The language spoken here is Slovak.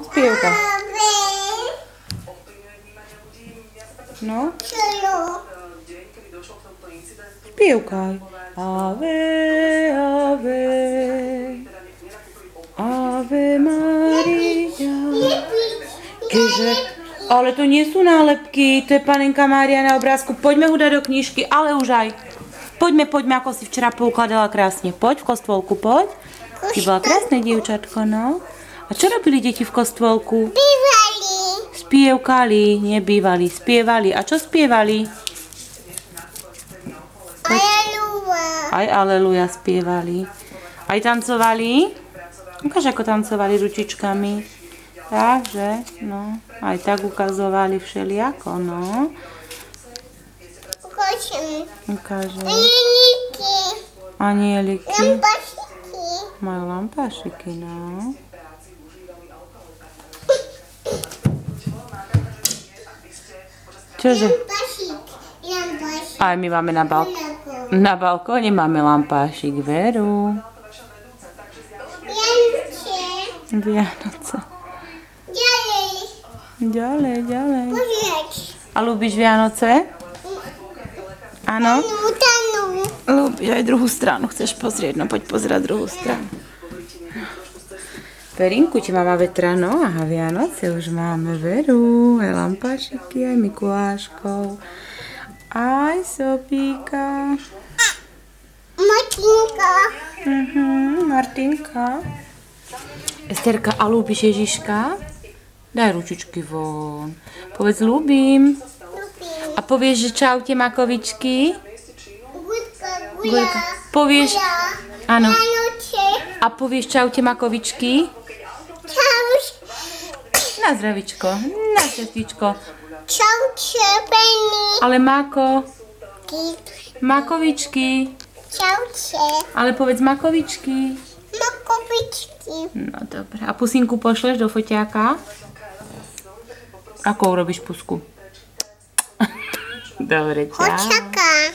Spievka. No? Spievkaj. Ave, ave, ave Maria. Keže? Ale to nie sú nálepky, to je Panenka Mária na obrázku. Poďme ho dať do knižky, ale už aj. Poďme, ako si včera poukladala krásne. Poď v kostôlku, poď. Ty bola krásne dievčatko, no. A čo robili deti v kostôlku? Spievali. Spievkali, nebývali, spievali. A čo spievali? Aleluja. Aj aleluja spievali. Aj tancovali? Ukáž, ako tancovali ručičkami. Takže, no, aj tak ukazovali všelijako, no. Ukážem. Anielíky. Anieliky. Lampašiky. Majú lampášiky, no. Čože? Lampášik. Aj my máme na balkóne máme lampášik, veru. Vianoce. Ďalej. A ľúbiš Vianoce? Áno? Ľúbiš aj druhú stranu, chceš pozrieť? No poď pozrieť druhú stranu. Perinku, či mama vetra, no aha, Vianoce už máme, veru. Aj lampášiky, aj Mikuláškov. Aj Sofíka. Martinka. Martinka. Esterka, a ľúbiš Ježiška? Daj ručičky von. Povedz, ľúbim. A povieš, že čaute, makovičky? Guľka. Povieš, áno. Vianoce. A povieš čaute, makovičky? Čauš. Na zdravičko, na šťastíčko. Čauče, Penny. Ale Mako, makovičky. Čauče. Ale povedz makovičky. Makovičky. No dobre. A pusinku pošleš do foťáka? Ako urobíš pusku? Dobre, čau. Hočaka.